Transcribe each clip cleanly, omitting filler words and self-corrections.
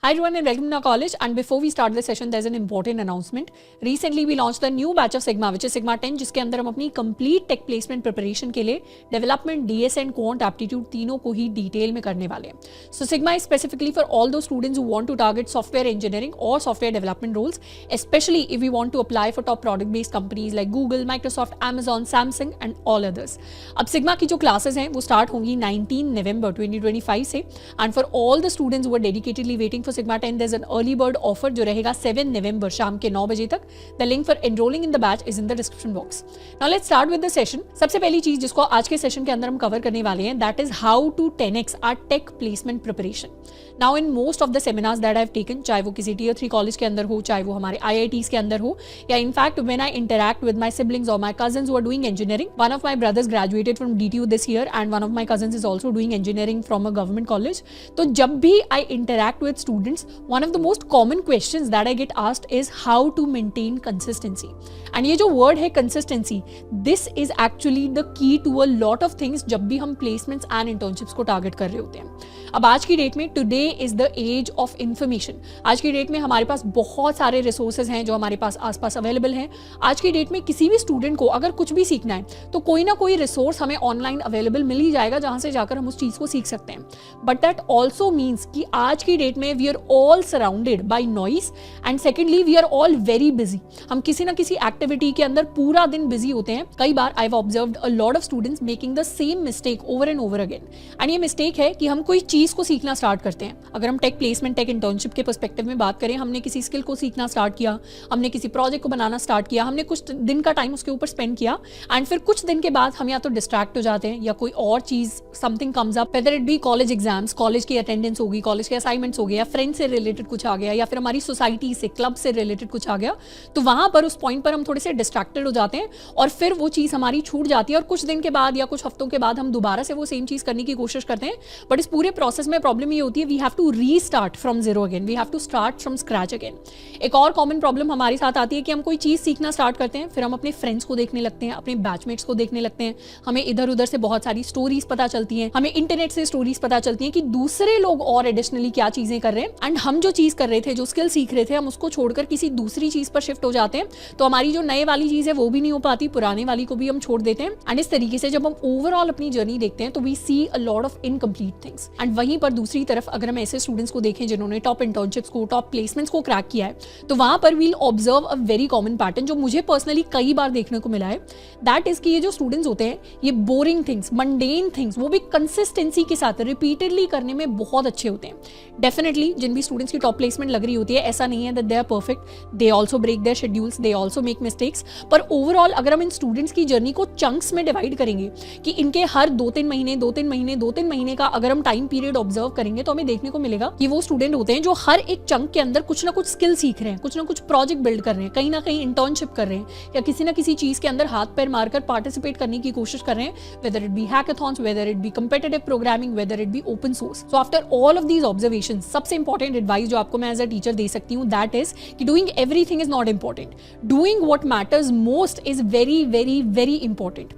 Hi everyone and welcome to our college, and before we start the session there's an important announcement. Recently we launched the new batch of Sigma which is Sigma 10 जिसके अंदर हम अपनी complete tech placement preparation के लिए development, DS and quant aptitude तीनों को ही detail में करने वाले हैं. So Sigma is specifically for all those students who want to target software engineering or software development roles, especially if we want to apply for top product based companies like Google, Microsoft, Amazon, Samsung and all others. अब Sigma की जो classes हैं वो start होंगी 19 November 2025 से, and for all the students who are dedicatedly waiting for Sigma 10 there's an early bird offer जो रहेगा 7 November शाम के 9 बजे तक. The link for enrolling in the batch is in the description box. Now let's start with the session. सबसे पहली चीज जिसको आज के सेशन के अंदर हम कवर करने वाले हैं that is how to 10x our tech placement preparation. Now in most of the seminars that I've taken, चाहे वो किसी tier 3 college के अंदर हो, चाहे वो हमारे IITs के अंदर हो, या in fact when I interact with my siblings or my cousins who are doing engineering, one of my brothers graduated from DTU this year and one of my cousins is also doing engineering from a government college. तो जब भी I interact with students, one of the most common questions that I get asked is how to maintain consistency. And ये जो word है consistency, this is actually the key to a lot of things जब भी हम placements and internships को target कर रहे होते हैं. अब आज की डेट में today is the age of information. आज की डेट में हमारे पास बहुत सारे resources हैं जो हमारे पास आसपास available हैं. आज की डेट में किसी भी student को अगर कुछ भी सीखना है तो कोई ना कोई resource हमें online available मिल ही जाएगा जहां से जाकर हम उस चीज को सीख सकते हैं. But that also means कि आज की डेट में we are all surrounded by noise and secondly we are all very busy. हम किसी ना किसी activity के अंदर पूरा दिन busy होते हैं. कई बार I've observed a lot of students making the same mistake over and over again. And ये mistake है कि हम कोई चीज को सीखना स्टार्ट करते हैं. अगर हम टेक प्लेसमेंट, टेक इंटर्नशिप के पर्सपेक्टिव में बात करें, हमने किसी स्किल को सीखना स्टार्ट किया, हमने किसी प्रोजेक्ट को बनाना स्टार्ट किया, हमने कुछ दिन का टाइम उसके ऊपर स्पेंड किया एंड फिर कुछ दिन के बाद हम या तो डिस्ट्रैक्ट हो जाते हैं या कोई और चीज something comes up, weather it B college exams, college की अटेंडेंस होगी, कॉलेज के असाइनमेंट्स हो गए, या फ्रेंड से रिलेटेड कुछ आ गया, या फिर हमारी सोसाइटी से, क्लब से रिलेटेड कुछ आ गया, तो वहां पर उस पॉइंट पर हम थोड़े से डिस्ट्रैक्टेड हो जाते हैं और फिर वो चीज हमारी छूट जाती है और कुछ दिन के बाद या कुछ हफ्तों के बाद हम दोबारा से वो सेम चीज करने की कोशिश करते हैं. बट इस पूरे प्रोसेस में प्रॉब्लम ये होती है, we have to restart from zero again, we have to start from scratch again. एक और कॉमन प्रॉब्लम हमारे साथ आती है कि हम कोई चीज सीखना स्टार्ट करते हैं, फिर हम अपने फ्रेंड्स को देखने लगते हैं, अपने बैचमेट्स को देखने लगते हैं, हमें इधर उधर से बहुत सारी स्टोरीज पता चलती हैं, हमें इंटरनेट से स्टोरीज पता चलती हैं कि दूसरे लोग और एडिशनली क्या चीजें कर रहे हैं एंड हम जो चीज कर रहे थे, जो स्किल सीख रहे थे, हम उसको छोड़कर किसी दूसरी चीज पर शिफ्ट हो जाते हैं. तो हमारी जो नए वाली चीज है वो भी नहीं हो पाती, पुराने वाली को भी हम छोड़ देते हैं एंड इस तरीके से जब हम ओवरऑल अपनी जर्नी देखते हैं तो we see a lot of incomplete things. And वहीं पर दूसरी तरफ अगर हम ऐसे स्टूडेंट्स को देखें जिन्होंने टॉप इंटर्नशिप्स को, टॉप प्लेसमेंट्स को क्रैक किया है, तो वहां पर we'll observe a very common pattern जो मुझे पर्सनली कई बार देखने को मिला है. दैट इज कि ये जो स्टूडेंट्स होते हैं ये बोरिंग थिंग्स, मंडेन थिंग्स, वो भी कंसिस्टेंसी के साथ रिपीटेडली करने में बहुत अच्छे होते हैं. डेफिनेटली जिन भी स्टूडेंट्स की टॉप प्लेसमेंट लग रही होती है, ऐसा नहीं है that they are perfect, they also break their schedules, they also make mistakes. पर ओवरऑल अगर हम इन स्टूडेंट्स की जर्नी को चंक्स में डिवाइड करेंगे कि इनके हर 2-3 महीने का अगर हम टाइम पीरियड ऑब्जर्व करेंगे तो हमें देखने को मिलेगा कि वो स्टूडेंट होते हैं जो हर एक चंक के अंदर कुछ ना कुछ स्किल सीख रहे हैं, कुछ ना कुछ प्रोजेक्ट बिल्ड कर रहे हैं, कहीं ना कहीं इंटर्नशिप कर रहे हैं या किसी ना किसी चीज के अंदर हाथ पैर मारकर पार्टिसिपेट करने की कोशिश कर रहे हैं, whether it be hackathons, whether it be competitive programming, whether it be open source. So after all of these observations सबसे इंपॉर्टेंट एडवाइस जो आपको मैं एज अ टीचर दे सकती हूँ दैट इज कि doing everything is not important, doing what matters most is very very very important.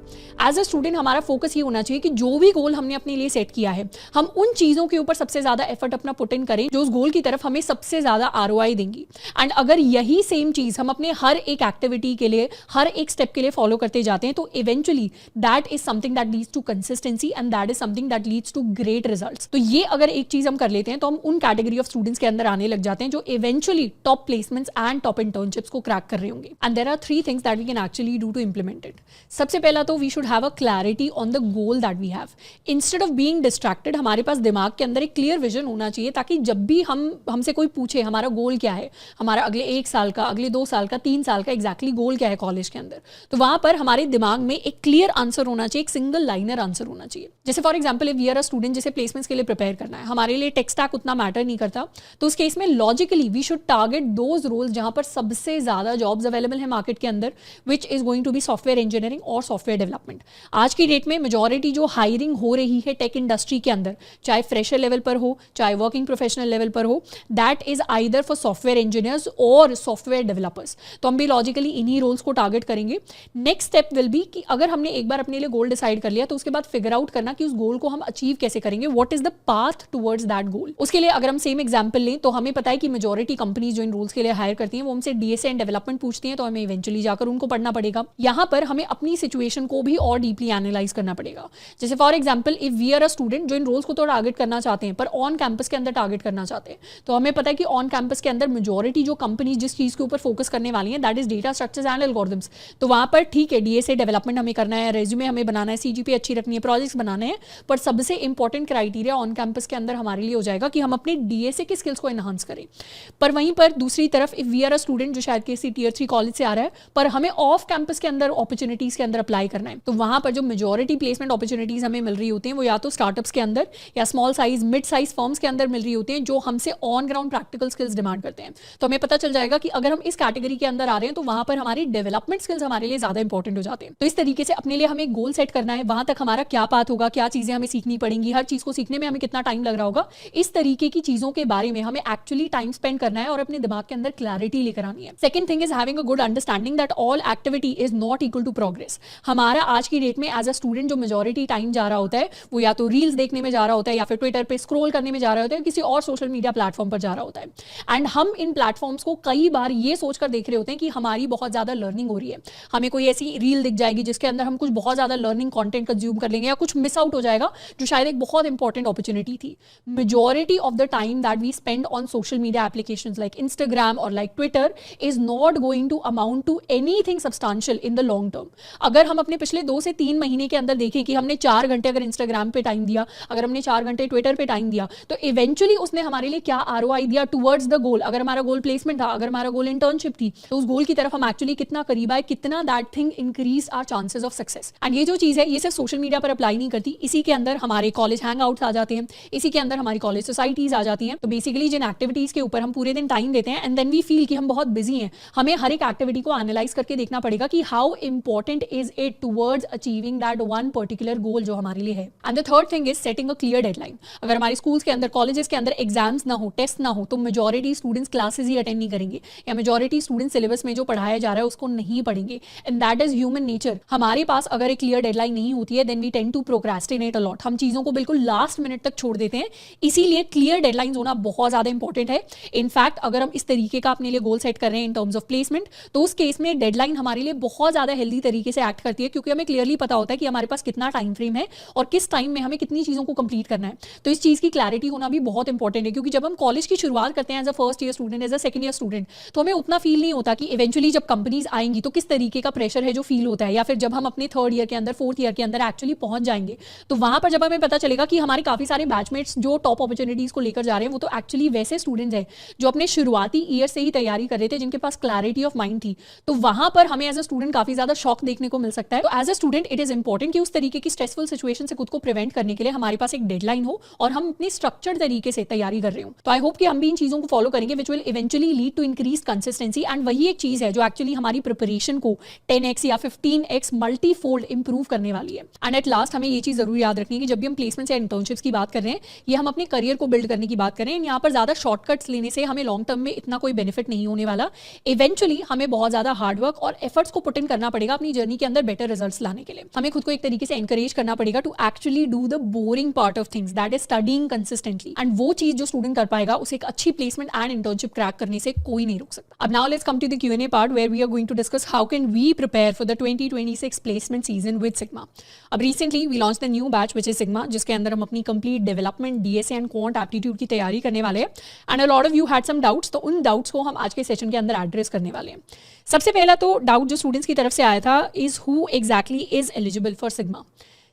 As a student हमारा focus ये होना चाहिए कि जो भी गोल हमने अपने लिए सेट किया है हम उन चीजों के ऊपर सबसे ज्यादा एफर्ट अपना पुट इन करें जो उस गोल की तरफ हमें सबसे ज्यादा आरओआई देंगी. एंड अगर यही सेम चीज हम अपने हर एक एक्टिविटी के लिए, हर एक स्टेप के लिए फॉलो करते जाते हैं तो eventually that is something that leads to consistency and that is something that leads to great results. तो ये अगर एक चीज हम कर लेते हैं तो हम उन कैटेगरी ऑफ स्टूडेंट्स के अंदर आने लग जाते हैं जो eventually top placements and top internships को क्रैक कर रहे होंगे. And there are 3 things that we can actually do to implement it. सबसे पहला तो we should have a clarity on the goal that we have. Instead of being distracted हमारे पास दिमाग के अंदर एक क्लियर विजन होना चाहिए ताकि जब भी हमसे कोई पूछे हमारा गोल क्या है, हमारा अगले 1 साल का, अगले 2 साल का, 3 साल का एग्जैक्टली गोल क्या है कॉलेज के अंदर, तो वहां पर हमारे दिमाग में एक क्लियर आंसर होना चाहिए, एक सिंगल लाइनर आंसर होना चाहिए. जैसे for example if we are a student जिसे प्लेसमेंट्स के लिए प्रिपेयर करना है, हमारे लिए टेक स्टैक उतना मैटर नहीं करता, तो उस केस में logically we should target those roles जहां पर सबसे ज्यादा जॉब्स अवेलेबल है मार्केट के अंदर, which is going to be software engineering और सॉफ्टवेयर डेवलपमेंट. आज की डेट में मेजॉरिटी जो हायरिंग हो रही है टेक इंडस्ट्री के अंदर, चाहे फ्रेशर लेवल पर हो, चाहे वर्किंग प्रोफेशनल लेवल पर हो, that is either for software engineers और सॉफ्टवेयर डेवलपर्स. तो हम भी लॉजिकली इन्हीं रोल्स को टारगेट करेंगे. नेक्स्ट स्टेप विल बी कि अगर हमने एक बार अपने लिए गोल डिसाइड कर लिया तो उसके बाद फिगर आउट करना कि उस गोल को हम अचीव कैसे करेंगे, what is the path towards that goal. उसके लिए अगर हम सेम सेम एग्जाम्पल लें तो हमें पता है कि मेजॉरिटी कंपनीज जो इन रोल्स के लिए हायर करती हैं वो हमसे डीएसए एंड डेवलपमेंट पूछती हैं, तो हमें इवेंचुअली जाकर उनको पढ़ना पड़ेगा। यहाँ पर हमें अपनी सिचुएशन को भी और डीपली एनालाइज करना पड़ेगा। जैसे for example if we are a student जो इन रोल्स को तो टारगेट करना चाहते हैं पर ऑन कैंपस के अंदर टारगेट करना चाहते हैं, तो हमें पता है कि ऑन कैंपस के अंदर मेजॉरिटी जो कंपनीज जिस चीज के ऊपर फोकस करने वाली हैं that is data structures and algorithms. तो वहां पर ठीक है डीएसए डेवलपमेंट हमें करना है, रेज्यूमे हमें बनाना है, सीजीपी अच्छी रखनी है, प्रोजेक्ट्स बनाने हैं, पर सबसे इंपॉर्टेंट क्राइटेरिया ऑन कैंपस के अंदर हमारे लिए हो जाएगा कि हम अपने डीएसए की स्किल्स को एनहांस करें। पर वहीं पर दूसरी तरफ if we are a student जो शायद किसी टियर 3 कॉलेज से आ रहा है पर हमें ऑफ कैंपस के अंदर अपॉर्चुनिटीज के अंदर अप्लाई करना है, तो वहां पर जो मेजॉरिटी प्लेसमेंट अपॉर्चुनिटीज हमें मिल रही होती हैं वो या तो स्टार्टअप्स के अंदर या small size mid size firms के अंदर मिल रही होती हैं जो हमसे on ground practical skills demand करते हैं। तो हमें पता चल जाएगा कि अगर हम इस कैटेगरी के अंदर आ रहे हैं तो वहां पर हमारी डेवलपमेंट स्किल्स हमारे लिए ज्यादा इंपॉर्टेंट हो जाते हैं। तो इस तरीके से अपने लिए हमें एक गोल सेट करना है, वहां तक हमारा क्या पाथ होगा, क्या चीजें हमें सीखनी पड़ेंगी, हर चीज को सीखने में हमें कितना टाइम लग रहा होगा, इस तरीके की चीजों के बारे में हमें एक्चुअली टाइम स्पेंड करना है और अपने दिमाग के अंदर क्लैरिटी लेकर आनी है। Second thing is having a good understanding that all activity is not equal to progress. हमारा आज की डेट में एज अ स्टूडेंट जो मेजॉरिटी टाइम जा रहा होता है वो या तो रील्स देखने में जा रहा होता है या फिर ट्विटर पे स्क्रॉल करने में जा रहा होता है, किसी और सोशल मीडिया प्लेटफॉर्म पर जा रहा होता है। एंड हम इन प्लेटफॉर्म्स को कई बार ये सोचकर देख रहे होते हैं कि हमारी बहुत ज्यादा लर्निंग हो रही है, हमें कोई ऐसी रील दिख जाएगी जिसके अंदर हम कुछ बहुत ज्यादा लर्निंग कंटेंट कंज्यूम कर लेंगे या कुछ मिस आउट हो जाएगा जो शायद एक बहुत इंपॉर्टेंट अपॉर्चुनिटी थी। Majority of the time that we spend on social media applications like Instagram और like Twitter is not going to amount to anything substantial in the long term. अगर हम अपने पिछले 2 से 3 महीने के अंदर देखें कि हमने 4 घंटे अगर इंस्टाग्राम पे टाइम दिया, अगर हमने 4 घंटे ट्विटर पे टाइम दिया, तो इवेंचुअली उसने हमारे लिए क्या आरओआई दिया टुवर्ड्स द गोल। अगर हमारा गोल प्लेसमेंट था, अगर हमारा गोल इंटर्नशिप थी, तो उस गोल की तरफ हम एक्चुअली कितना करीब आए, कितना that thing increase our chances of success. And ये जो चीज है ये सिर्फ सोशल मीडिया पर अप्लाई नहीं करती, इसी के अंदर हमारे कॉलेज हैंग आउट्स आ जाते हैं, इसी के अंदर हमारी कॉलेज सोसाइटीज आ जाती हैं। तो बेसिकली जिन एक्टिविटीज के ऊपर हम पूरे दिन टाइम देते हैं एंड देन वी फील कि हम बहुत बिजी हैं, हमें हर एक एक्टिविटी को एनालाइज करके देखना पड़ेगा कि how important is it towards achieving that one particular goal जो हमारे लिए है। And the third thing is setting a clear deadline. अगर हमारे स्कूल्स के अंदर, कॉलेजेस के अंदर एग्जाम्स ना हो, टेस्ट ना हो, तो मेजॉरिटी स्टूडेंट्स क्लासेस ही अटेंड नहीं करेंगे या मेजॉरिटी स्टूडेंट सिलेबस में जो पढ़ाया जा रहा है उसको नहीं पढ़ेंगे। And that is human nature. हमारे पास अगर एक क्लियर डेडलाइन नहीं होती है then we tend to procrastinate a lot. हम चीजों को बिल्कुल लास्ट मिनट तक छोड़ देते हैं, इसीलिए क्लियर डेडलाइंस होना बहुत ज्यादा इंपॉर्टेंट है। इनफैक्ट अगर हम इस तरीके का अपने लिए गोल सेट कर रहे हैं इन टर्म्स ऑफ प्लेसमेंट, तो उस केस में डेडलाइन हमारे लिए बहुत ज्यादा हेल्दी तरीके से एक्ट करती है, क्योंकि हमें क्लियरली पता होता है कि हमारे पास कितना टाइम फ्रेम है और किस टाइम में हमें कितनी चीजों को कंप्लीट करना है। तो इस चीज की क्लैरिटी होना भी बहुत इंपॉर्टेंट है, क्योंकि जब हम कॉलेज की शुरुआत करते हैं as a first year student, as a second year student, तो हमें उतना फील नहीं होता कि इवेंचुअली जब कंपनीज आएंगी तो किस तरीके का प्रेशर है जो फील होता है, या फिर जब हम अपने थर्ड ईयर के अंदर, फोर्थ ईयर के अंदर एक्चुअली पहुंच जाएंगे तो वहां पर जब हमें पता चलेगा कि हमारे काफी सारे बैचमेट्स जो टॉप अपॉर्चुनिटीज को लेकर जा रहे हैं वो तो एक्चुअली वैसे स्टूडेंट्स हैं जो अपने शुरुआती ईयर से ही तैयारी कर रहे थे, जिनके पास क्लैरिटी ऑफ माइंड थी, तो वहां पर हमें एज अ स्टूडेंट काफी ज्यादा शॉक देखने को मिल सकता है। तो as a student it is important कि उस तरीके की स्ट्रेसफुल सिचुएशन से खुद को प्रिवेंट करने के लिए हमारे पास एक डेडलाइन हो और हम अपनी स्ट्रक्चर्ड तरीके से तैयारी कर रहे हो। तो आई होप कि हम भी इन चीजों को फॉलो करेंगे which will eventually lead to increase consistency. And वही एक चीज है जो एक्चुअली हमारी प्रिपरेशन को 10x या 15x मल्टीफोल्ड इंप्रूव करने वाली है। एंड एट लास्ट हमें ये चीज जरूर याद रखनी है कि जब भी हम प्लेसमेंट्स या इंटर्नशिप्स की बात कर रहे हैं, ये हम अपने करियर को बिल्ड करने की बात कर रहे हैं। यहाँ पर ज्यादा शॉर्टकट्स लेने से हमें लॉन्ग टर्म में इतना कोई बेनिफिट नहीं होने वाला। इवेंचुअली हमें बहुत ज्यादा हार्डवर्क और एफर्ट्स को पुट इन करना पड़ेगा अपनी जर्नी के अंदर बेटर रिजल्ट्स लाने के लिए। हमें खुद को एक तरीके से एनकरेज करना पड़ेगा to actually do the boring part of things, that is studying consistently. And वो चीज जो स्टूडेंट कर पाएगा उसे एक अच्छी प्लेसमेंट एंड इंटर्नशिप क्रैक करने से कोई नहीं रोक सकता। अब now let's come to the Q&A part where we are going to discuss how can we prepare for the 2026 placement season with Sigma. अब recently we launch the new batch which is Sigma, जिसके अंदर हम अपनी complete development, DSA and quant aptitude की तैयारी करने वाले हैं। And a lot of you had some doubts, तो उन डाउट्स को हम आज के सेशन के अंदर एड्रेस करने वाले हैं। सबसे पहला तो डाउट जो स्टूडेंट्स की तरफ से आया था is who exactly is eligible for sigma.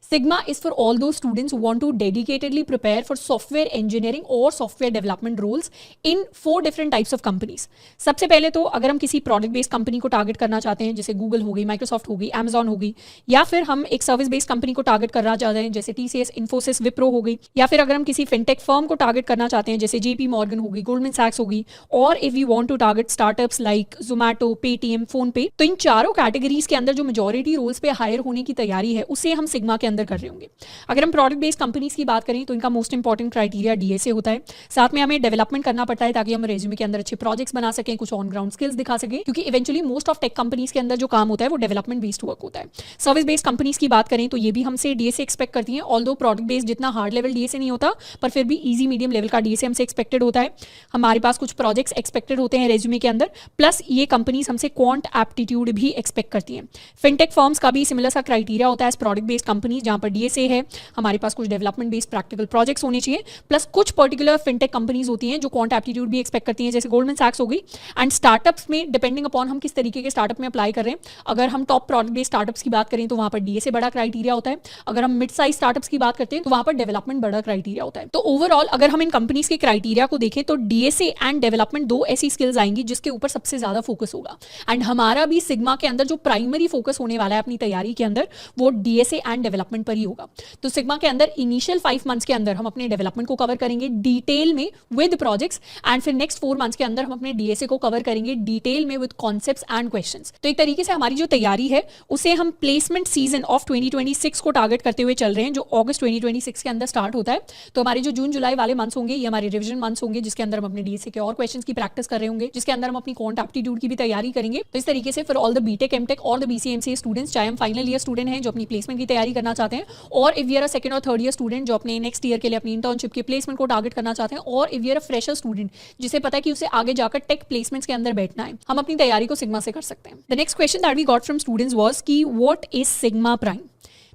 Sigma is for all those students who want to dedicatedly prepare for software engineering or software development roles in 4 different types of companies. सबसे पहले तो अगर हम किसी प्रोडक्ट बेस्ड कंपनी को target करना चाहते हैं, जैसे गूगल हो गई, माइक्रोसॉफ्ट हो गई, अमेजॉन हो गई, या फिर हम एक सर्विस बेस्ड कंपनी को टारगेट करना चाहते हैं जैसे TCS, इन्फोसिस, विप्रो हो गई, या फिर अगर हम किसी फिनटेक फर्म को टारगेट करना चाहते हैं जैसे JP मॉर्गन हो गई, गोल्डमैन सैक्स हो गई, और if you want to target startups like Zomato, Paytm, PhonePe, तो इन चारों कैटेगरीज के अंदर जो मेजॉरिटी रोल्स पे हायर होने की तैयारी है उसे हम सिग्मा के अंदर अंदर कर रहे होंगे। अगर हम प्रोडक्ट बेस्ड कंपनीज की बात करें तो इनका मोस्ट इंपॉर्टेंट क्राइटेरिया डीएसए होता है। साथ में हमें डेवलपमेंट करना पड़ता है ताकि हम रेज्यूमे के अंदर अच्छे प्रोजेक्ट्स बना सकें, कुछ ऑन ग्राउंड स्किल्स दिखा सकें, क्योंकि eventually most of tech companies के अंदर जो काम होता है वो डेवलपमेंट बेस्ड वर्क होता है। सर्विस बेस्ड कंपनीज की बात करें तो ये भी हमसे डीएसए एक्सपेक्ट करती हैं, ऑल्दो प्रोडक्ट बेस्ड जितना हार्ड लेवल डीएसए नहीं होता, पर फिर भी ईजी मीडियम लेवल का डीएसए हमसे एक्सपेक्टेड होता है। हमारे पास कुछ प्रोजेक्ट्स एक्सपेक्टेड होते हैं रेज्यूमे के अंदर, प्लस ये कंपनीज हमसे क्वांट एप्टीट्यूड भी एक्सपेक्ट करती हैं। फिनटेक फर्म्स का भी सिमिलर सा क्राइटेरिया होता है प्रोडक्ट बेस्ड कंपनी, जहां पर डीएसए है, हमारे पास कुछ डेवलपमेंट बेस्ड प्रैक्टिकल प्रोजेक्ट्स होने चाहिए, प्लस कुछ पर्टिकुलर फिनटेक कंपनीज होती हैं जो क्वांट एप्टीट्यूड भी एक्सपेक्ट करती हैं, जैसे गोल्डमैन सैक्स हो गई। एंड स्टार्टअप्स में डिपेंडिंग अपॉन हम किस तरीके के स्टार्टअप में अप्लाई कर रहे हैं, अगर हम टॉप प्रोडक्ट बेस्ड स्टार्टअप्स की बात करें तो वहां पर डीएसए बड़ा क्राइटेरिया होता है, अगर हम मिड साइज स्टार्टअप्स की बात करते हैं तो वहां पर डेवलपमेंट बड़ा क्राइटेरिया होता है। तो ओवरऑल अगर हम इन कंपनीज के क्राइटेरिया को देखें तो डीएसए एंड डेवलपमेंट दो ऐसी स्किल्स आएंगी जिसके ऊपर सबसे ज्यादा फोकस होगा। एंड हमारा भी सिग्मा के अंदर जो प्राइमरी फोकस होने वाला है अपनी तैयारी के अंदर वो डीएसए एंड डेवलपमेंट पर ही होगा। तो सिग्मा के अंदर इनिशियल 5 मंथ्स के अंदर हम अपने डेवलपमेंट को कवर करेंगे डिटेल में विद प्रोजेक्ट्स, एंड फिर नेक्स्ट 4 मंथ्स के अंदर हम अपने डीएसए को कवर करेंगे डिटेल में विद कॉन्सेप्ट्स एंड क्वेश्चंस। तो एक तरीके से हमारी जो तैयारी है उसे हम प्लेसमेंट सीजन ऑफ 2026 को टारगेट करते हुए चल रहे हैं, जो अगस्त 2026 के अंदर स्टार्ट होता है। तो हमारे जो जून जुलाई वाले मंथ्स होंगे ये हमारे रिवीजन मंथ्स होंगे, जिसके अंदर हम अपने डीएसए के और क्वेश्चंस की प्रैक्टिस कर रहे होंगे, जिसके अंदर हम अपनी क्वांट एप्टीट्यूड की भी तैयारी करेंगे। तो इस तरीके से for all the BTech, MTech और द बीसीएमसीए स्टूडेंट्स, चाहे हम फाइनल ईयर स्टूडेंट हैं जो अपनी प्लेसमेंट की तैयारी करना चाहते हैं, और if we are a second और थर्ड ईयर स्टूडेंट जो अपने नेक्स्ट ईयर के लिए अपनी इंटर्नशिप के प्लेसमेंट को टारगेट करना चाहते हैं, और if we are a fresher student जिसे पता है कि उसे आगे जाकर टेक प्लेसमेंट्स के अंदर बैठना है, हम अपनी तैयारी को सिग्मा से कर सकते हैं। The next question that we got from students was कि what is Sigma Prime.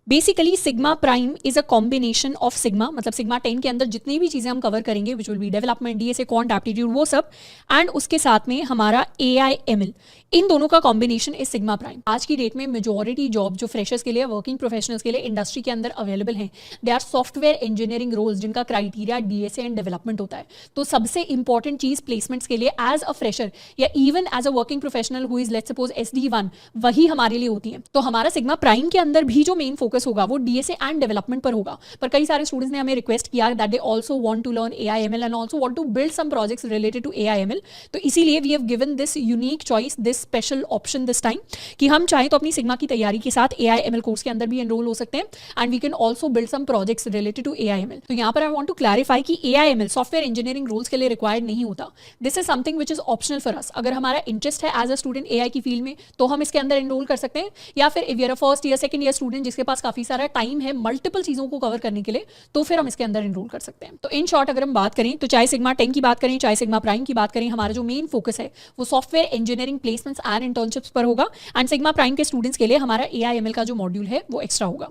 Basically Sigma Prime is a combination of Sigma, मतलब सिग्मा 10 के अंदर जितनी भी चीजें हम कवर करेंगे which will be development, DSA, quant aptitude, वो सब, एंड उसके साथ में हमारा एआईएमएल, इन दोनों का कॉम्बिनेशन इज सिग्मा प्राइम। आज की डेट में मेजॉरिटी जॉब जो फ्रेशर्स के लिए, वर्किंग प्रोफेशनल्स के लिए इंडस्ट्री के अंदर अवेलेबल हैं, they are software engineering roles जिनका क्राइटेरिया डीएसए एंड डेवलपमेंट होता है। तो सबसे इंपॉर्टेंट चीज प्लेसमेंट्स के लिए एज अ फ्रेशर या even as a working professional who is let's suppose SD1, वही हमारे लिए होती है। तो हमारा सिग्मा प्राइम के अंदर भी जो मेन फोकस होगा वो डीएसए एंड डेवलपमेंट पर होगा। पर कई सारे स्टूडेंट्स ने हमें रिक्वेस्ट किया that they also want to learn AIML and also want to build some projects related to AIML. तो इसीलिए we have given this unique choice, this special option this time, कि हम चाहे तो अपनी सिग्मा की तैयारी के साथ एआईएमएल कोर्स के अंदर भी एनरोल हो सकते हैं, and we can also build some projects related to AIML. तो यहाँ पर आई वांट टू क्लैरिफाई कि एआईएमएल सॉफ्टवेयर इंजीनियरिंग रोल्स के लिए रिक्वायर्ड नहीं होता। This is something which is optional for us. अगर हमारा इंटरेस्ट है एज अ स्टूडेंट एआई की फील्ड में तो हम इसके अंदर एनरोल कर सकते हैं, या फिर if you are a first year, second year student जिसके पास काफी सारा टाइम है मल्टीपल चीजों को कवर करने के लिए, तो फिर हम इसके अंदर एनरोल कर सकते हैं। तो इन शॉर्ट अगर हम बात करें तो चाहे सिग्मा 10 की बात करें, चाहे सिग्मा प्राइम की बात करें, हमारा जो मेन फोकस है वो software engineering placements and internships पर होगा, एंड सिग्मा प्राइम के स्टूडेंट्स के लिए हमारा एआईएमएल का जो मॉड्यूल है वो एक्स्ट्रा होगा।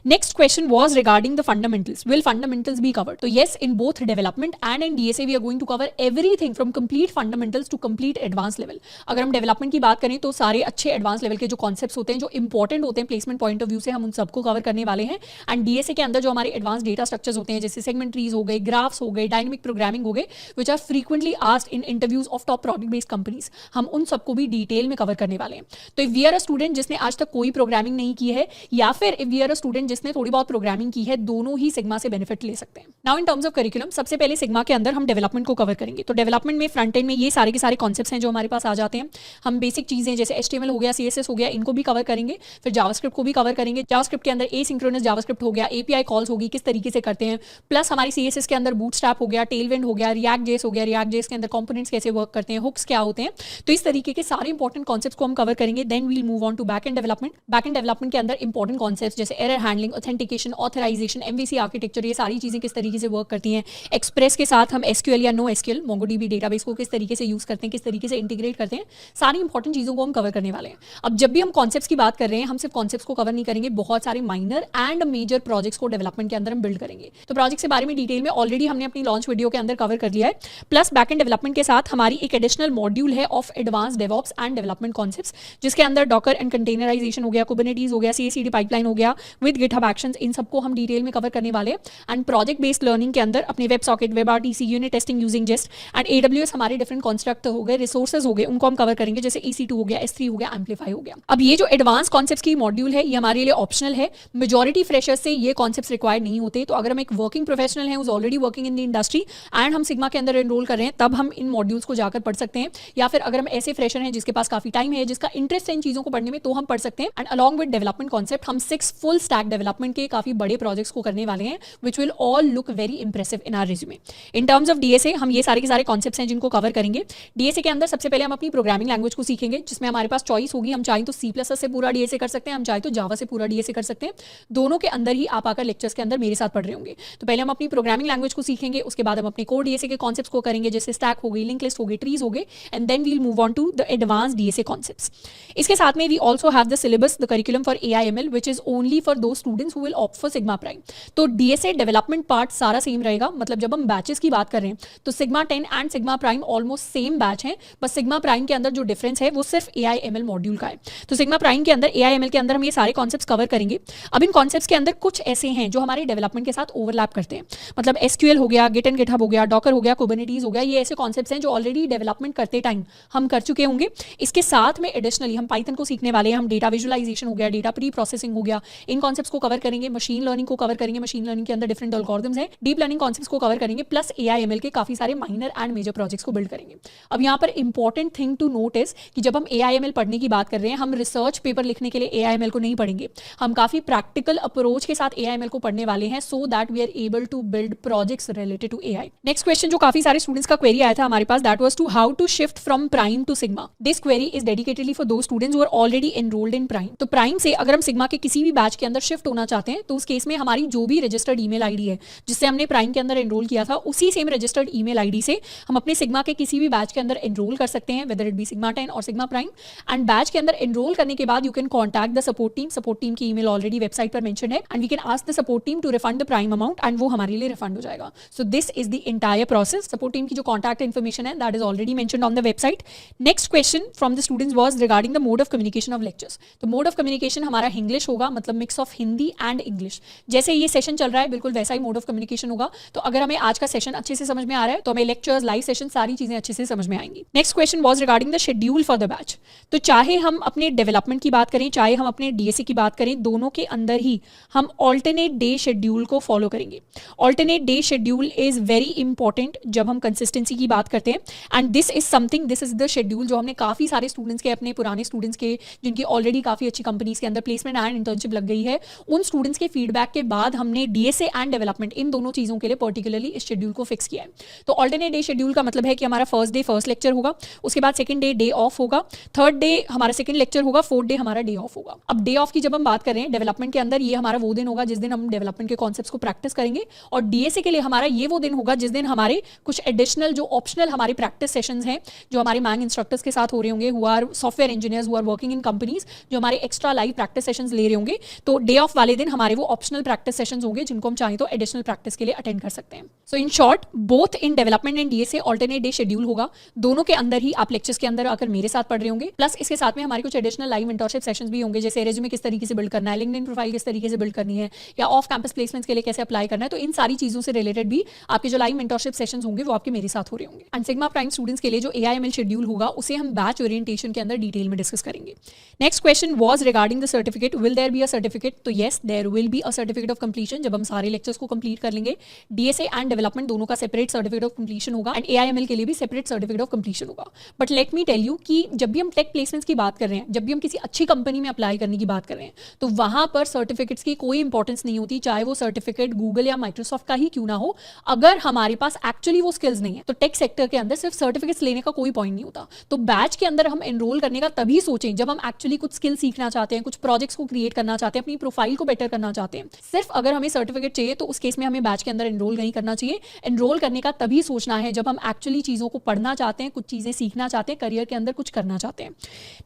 Next question was regarding the fundamentals. Will fundamentals be covered? तो yes, in both development and in DSA we are going to cover everything from complete fundamentals to complete advance level. अगर हम development की बात करें तो सारे अच्छे advance level के जो कॉन्सेप्ट्स होते हैं, जो इंपॉर्टेंट होते हैं प्लेसमेंट पॉइंट ऑफ व्यू से, हम उन सबको कवर करने वाले हैं। एंड डीएसए के अंदर जो हमारे एडवांस डेटा स्ट्रक्चर्स होते हैं, जैसे सेगमेंट ट्रीज हो गए, ग्राफ्स हो गए, डायनामिक प्रोग्रामिंग हो गए, which are frequently asked in interviews of top product based companies, हम उन सबको भी डिटेल में कवर करने वाले हैं। तो if we are a student जिसने आज तक कोई प्रोग्रामिंग नहीं की है, या फिर if we are a student जिसने थोड़ी बहुत प्रोग्रामिंग की है, दोनों ही सिग्मा से बेनिफिट ले सकते हैं। Now in terms of curriculum, सबसे पहले सिग्मा के अंदर हम डेवलपमेंट को कवर करेंगे। तो डेवलपमेंट में फ्रंट एंड में ये सारे के सारे कॉन्सेप्ट्स हैं जो हमारे पास आ जाते हैं। हम बेसिक चीजें जैसे HTML हो गया, CSS हो गया, इनको भी कवर करेंगे। फिर जावास्क्रिप्ट को भी कवर करेंगे। जावास्क्रिप्ट के अंदर एसिंक्रोनस जावास्क्रिप्ट हो गया, API कॉल्स होगी, किस तरीके से करते हैं, प्लस हमारी CSS के अंदर बूटस्ट्रैप हो गया, टेलविंड हो गया, रिएक्ट जेएस हो गया, रिएक्ट जेएस के अंदर कंपोनेंट्स कैसे वर्क करते हैं, हुक्स क्या होते हैं। तो इस तरीके के सारे इंपॉर्टेंट कॉन्सेप्ट्स को हम कवर करेंगे। Then we'll move on to back end development. Back end development के अंदर इंपॉर्टेंट कॉन्सेप्ट्स जैसे error handling, authentication, authorization, MVC architecture, ये सारी चीजें किस तरीके से वर्क करती हैं। एक्सप्रेस के साथ हम SQL या नो SQL, MongoDB डेटाबेस को किस तरीके से यूज करते हैं, किस तरीके से इंटीग्रेट करते हैं, सारी इंपॉर्टेंट चीजों को हम कवर करने वाले हैं। अब जब भी हम कॉन्सेप्ट्स की बात कर रहे हैं, हम सिर्फ कॉन्सेप्ट्स को कवर नहीं करेंगे, बहुत सारे माइनर एंड मेजर प्रोजेक्ट्स को डेवलपमेंट के अंदर हम बिल्ड करेंगे। तो प्रोजेक्ट के बारे में डिटेल में ऑलरेडी हमने अपनी लॉन्च वीडियो के अंदर कवर कर लिया है। प्लस बैक एंड डेवलपमेंट के साथ हमारी एक एडिशनल मॉड्यूल है of advance DevOps and development concepts, जिसके अंदर डॉकर एंड कंटेनराइजेशन हो गया, कुबरनेटीज हो गया, CI/CD पाइपलाइन हो गया विद गिटहब एक्शंस, इन सबको हम डिटेल में कवर करने वाले हैं। एंड प्रोजेक्ट बेस्ड लर्निंग के अंदर अपने web socket, WebRTC, unit testing using Jest and AWS, हमारे डिफरेंट कॉन्स्ट्रक्ट हो गए, रिसोर्सेज हो गए, उनको हम कवर करेंगे, जैसे EC2 हो गया, S3 हो गया, एम्पलीफाई हो गया। अब ये जो एडवांस कॉन्सेप्ट्स की मॉड्यूल है ये हमारे लिए ऑप्शनल है, है, मेजॉरिटी फ्रेशर्स से ये कॉन्सेप्ट्स रिक्वायर्ड नहीं होते। तो अगर हम एक वर्किंग प्रोफेशनल हैं, already working in the industry and हम सिग्मा के अंदर एनरोल कर रहे हैं, तब हम इन मॉड्यूल्स को जाकर पढ़ सकते हैं। या फिर अगर हम ऐसे फ्रेशर हैं जिसके पास काफी टाइम है, जिसका इंटरेस्ट है इन चीजों को पढ़ने में, तो हम पढ़ सकते हैं। And along with development concept हम 6 फुल स्टैक डेवलपमेंट के काफी बड़े प्रोजेक्ट्स को करने वाले हैं, which will all look very impressive in our resume. In terms of DSA हम ये सारे के सारे कॉन्सेप्ट्स हैं जिनको कवर करेंगे। डीएसए के अंदर सबसे पहले हम अपनी प्रोग्रामिंग लैंग्वेज को सीखेंगे, जिसमें हमारे पास चॉइस होगी। हम चाहें तो C++ से पूरा डीएसए कर सकते हैं, हम चाहें तो जावा से पूरा डीएसए कर सकते हैं। दोनों के अंदर ही आप आकर लेक्चर्स के अंदर मेरे साथ पढ़ रहे होंगे। तो पहले हम अपनी प्रोग्रामिंग लैंग्वेज को सीखेंगे, उसके बाद हम अपने कोर डीएसए के कॉन्सेप्ट्स को करेंगे, जैसे स्टैक हो गई, लिंक लिस्ट हो गई, ट्रीज हो गए, and then we'll move on to the advance DSA concepts. इसके साथ में we also have the syllabus, the curriculum for AIML, which is only for those students who will opt for Sigma Prime. तो DSA development part सारा same रहेगा। मतलब जब हम batches की बात कर रहे हैं तो sigma 10 and sigma prime almost same batch है, बस सिग्मा प्राइम के अंदर जो डिफरेंस है वो सिर्फ AIML मॉड्यूल का है। तो सिग्मा प्राइम के अंदर, AIML के अंदर हम ये सारे कॉन्सेप्ट्स कवर करेंगे। अब इन कॉन्सेप्ट्स के अंदर कुछ ऐसे हैं जो हमारे डेवलपमेंट के साथ ओवरलैप करते हैं। मतलब SQL हो गया, गिट एंड गिटहब हो गया, डॉकर हो गया, कुबरनेटीज हो गया, ये ऐसे कॉन्सेप्ट्स हैं जो ऑलरेडी डेवलपमेंट करते टाइम हम कर चुके होंगे। इसके साथ में एडिशनली हम पाइथन को सीखने वाले हैं, हम डेटा विजुअलाइजेशन हो गया, डेटा प्री प्रोसेसिंग हो गया, इन कॉन्सेप्ट्स को कवर करेंगे। मशीन लर्निंग को कवर करेंगे, मशीन लर्निंग के अंदर डिफरेंट एल्गोरिथम्स हैं, डीप लर्निंग कॉन्सेप्ट्स को कवर करेंगे, प्लस AIML के काफी सारे माइनर एंड मेजर प्रोजेक्ट्स को बिल्ड करेंगे। अब यहाँ पर important thing to note is कि जब हम AIML पढ़ने की बात कर रहे हैं, हम रिसर्च पेपर लिखने के लिए AIML को नहीं पढ़ेंगे, हम काफी प्रैक्टिकल अप्रोच के साथ AIML को पढ़ने वाले हैं, so that we are able to build projects related to AI। Next question जो काफी सारे स्टूडेंट्स का क्वेरी आया था हमारे पास, that was to how to shift from Prime to Sigma. This query is dedicatedly for those students who are already enrolled in Prime. तो Prime से अगर हम सिग्मा के किसी भी बैच के अंदर शिफ्ट होना चाहते हैं, तो उस केस में हमारी जो भी रजिस्टर्ड ईमेल आईडी है जिससे हमने प्राइम के अंदर एनरोल किया था, उसी सेम रजिस्टर्ड ईमेल आईडी से हम अपने सिग्मा के किसी भी बैच के अंदर एनरोल कर सकते हैं, वेदर इट बी सिग्मा 10 और सिग्मा प्राइम। एंड बैच के अंदर एनरोल करने के बाद you can contact the support team. Support team की ईमेल ऑलरेडी वेबसाइट पर मेंशन है, and we can ask the support team to refund the prime amount, and वो हमारे लिए रिफंड हो जाएगा। So this is the entire process. Support team की जो कॉन्टैक्ट इन्फॉर्मेशन है that is already mentioned on the website. Next question from the students was regarding the mode of communication of lectures. तो mode of communication हमारा English होगा, मतलब mix of Hindi and English. जैसे ये session चल रहा है बिल्कुल वैसा ही मोड ऑफ कम्युनिकेशन होगा। तो अगर हमें आज का सेशन अच्छे से समझ में आ रहा है तो हमें लेक्चर्स, लाइव सेशन, सारी चीजें अच्छे से समझ में आएंगी। Next question was regarding the schedule for the batch. तो चाहे हम अपने डेवलपमेंट की बात करें, चाहे हम अपने डीएसए की बात करें, दोनों के अंदर ही हम ऑल्टरनेट डे शेड्यूल को फॉलो करेंगे। Alternate day schedule is very important जब हम कंसिस्टेंसी की बात करते हैं, and this is something, this is the schedule जो हमने काफी सारे स्टूडेंट्स के, अपने पुराने स्टूडेंट्स के जिनकी ऑलरेडी काफी अच्छी कंपनीज के अंदर प्लेसमेंट एंड इंटर्नशिप लग गई है, उन स्टूडेंट्स के फीडबैक के बाद हमने डीएसए एंड डेवलपमेंट इन दोनों चीजों के लिए पर्टिकुलरली इस शेड्यूल को फिक्स किया है। तो ऑल्टरनेट डे शेड्यूल का मतलब है कि हमारा फर्स्ट डे फर्स्ट लेक्चर होगा, उसके बाद सेकंड डे डे ऑफ होगा, थर्ड डे हमारा सेकंड लेक्चर होगा, फोर्थ डे हमारा डे ऑफ होगा। अब डे ऑफ की जब हम बात कर रहे हैं डेवलपमेंट के अंदर, ये हमारा वो दिन होगा जिस दिन हम डेवलपमेंट के कॉन्सेप्ट्स को प्रैक्टिस करेंगे, और डीएसए के लिए हमारा ये वो दिन होगा जिस दिन हमारे कुछ एडिशनल जो ऑप्शनल हमारे प्रैक्टिस सेशंस हैं जो हमारे मैंग इंस्ट्रक्टर्स के साथ हो रहे होंगे, who are software engineers who are working in companies, जो हमारे एक्स्ट्रा लाइव प्रैक्टिस सेशंस ले रहे होंगे। तो डे ऑफ वाले दिन हमारे वो ऑप्शनल प्रैक्टिस सेशंस होंगे जिनको हम चाहें तो एडिशनल प्रैक्टिस के लिए अटेंड कर सकते हैं। So in short, both in development and DSA alternate day schedule होगा। दोनों के अंदर ही आप लेक्चर्स के अंदर आकर मेरे साथ पढ़ रहे होंगे, प्लस इसके साथ में हमारे कुछ एडिशनल लाइव मेंटरशिप सेशंस भी होंगे, जैसे रेज्यूमे किस तरीके से बिल्ड करना है, लिंक्डइन प्रोफाइल किस तरीके से बिल्ड करनी है, या ऑफ कैंपस प्लेसमेंट्स के लिए कैसे अप्लाई करना है। तो इन सारी चीजों से रिलेटेड भी आपके जो लाइव मेंटरशिप सेशंस होंगे वो आपके मेरे साथ हो रहे होंगे। एंड सिग्मा प्राइम स्टूडेंट्स के लिए जो AIML शेड्यूल होगा उसे हम बैच ओरिएंटेशन के अंदर डिटेल में डिस्कस करेंगे। Next question was regarding the certificate, will there be a certificate? तो yes, there will be a certificate of completion जब हम सारे लेक्चर्स को कंप्लीट कर लेंगे। डीएसए एंड डेवलपमेंट दोनों का सेपरेट सर्टिफिकेट ऑफ कंप्लीशन होगा, एंड AIML के लिए भी सेपरेट सर्टिफिकेट ऑफ कंप्लीशन होगा। But let me tell you कि जब भी हम टेक प्लेसमेंट्स की बात कर रहे हैं, जब भी हम किसी अच्छी कंपनी में अप्लाई करने की बात कर रहे हैं, तो वहां पर सर्टिफिकेट्स की कोई इंपॉर्टेंस नहीं होती, चाहे वो सर्टिफिकेट गूगल या माइक्रोसॉफ्ट का ही क्यों ना हो। अगर हमारे पास एक्चुअली वो स्किल्स नहीं है तो टेक सेक्टर के अंदर सिर्फ सर्टिफिकेट्स लेने का कोई पॉइंट नहीं होता। तो बैच के अंदर हम एनरोल करने का तभी सोचें जब हम एक्चुअली कुछ स्किल सीखना चाहते हैं, कुछ प्रोजेक्ट्स को क्रिएट करना चाहते हैं, अपनी प्रोफाइल को बेटर करना चाहते हैं। सिर्फ अगर हमें सर्टिफिकेट चाहिए तो उस केस में हमें बैच के अंदर एनरोल नहीं करना चाहिए। एनरोल करने का तभी सोचना है जब हम एक्चुअली चीजों को पढ़ना चाहते हैं, कुछ चीजें सीखना चाहते हैं, करियर के अंदर कुछ करना चाहते हैं।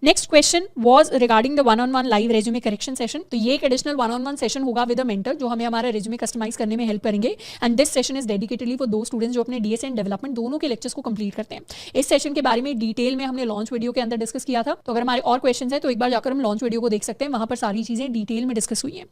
Next question was regarding the one on one live resume correction session. तो ये एक एडिशनल वन-ऑन-वन सेशन होगा विद अ मेंटर जो हमें हमारा रेज्यूमे कस्टमाइज करने में हेल्प करेंगे, and this session is dedicatedly for those students जो अपने डीएसए एंड डेवलपमेंट दोनों के लेक्चर्स को कंप्लीट करते हैं। इस सेशन के बारे में डिटेल में हमने लॉन्च वीडियो के अंदर डिस्कस किया था, तो अगर हमारे और क्वेश्चंस हैं तो एक बार जाकर हम लॉन्च वीडियो को देख सकते हैं, वहां पर सारी चीजें डिटेल में डिस्कस हुई हैं।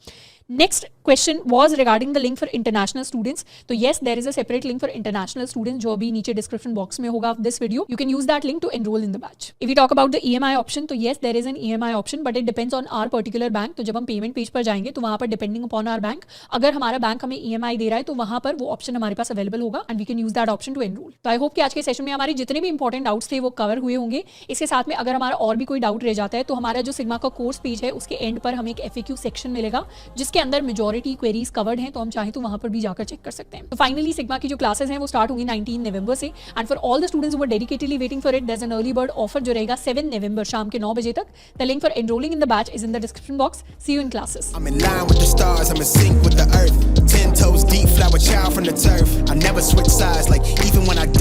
Next question was regarding the link for international students. तो yes, there is a separate link for international students जो अभी नीचे डिस्क्रिप्शन बॉक्स में होगा of this video. You can use that link to enroll in the batch. If we talk about the EMI option, तो yes, there is an EMI option but it depends on our particular bank. तो जब हम payment page पर जाएंगे तो वहाँ पर depending upon our bank, अगर हमारा बैंक हमें EMI दे रहा है तो वहाँ पर वो ऑप्शन हमारे पास अवेलेबल होगा and we can use that option to enroll. तो आई होप कि आज के सेशन में हमारे जितने भी इंपॉर्टेंट डाउट्स थे वो कवर हुए होंगे। इसके साथ में अगर हमारा और भी कोई डाउट रह जाता है तो हमारा जो सिग्मा का कोर्स पेज है उसके एंड पर हमें एक FAQ सेक्शन मिलेगा जिसके अंदर मेजॉरिटी क्वेरीज कवर्ड हैं, तो हम चाहें तो वहाँ पर भी जाकर चेक कर सकते हैं। तो फाइनली सिग्मा की जो क्लासेस हैं वो स्टार्ट होंगी 19 नवंबर से and for all the students who are dedicatedly waiting for it there is an early bird offer जो रहेगा 7 नवंबर शाम के 9 बजे तक। The link for enrolling in the batch is in the description box. See you in classes. I'm in line with the stars, I'm in sync with the earth. 10 toes deep, flower child from the turf. I never switch sides, like even when I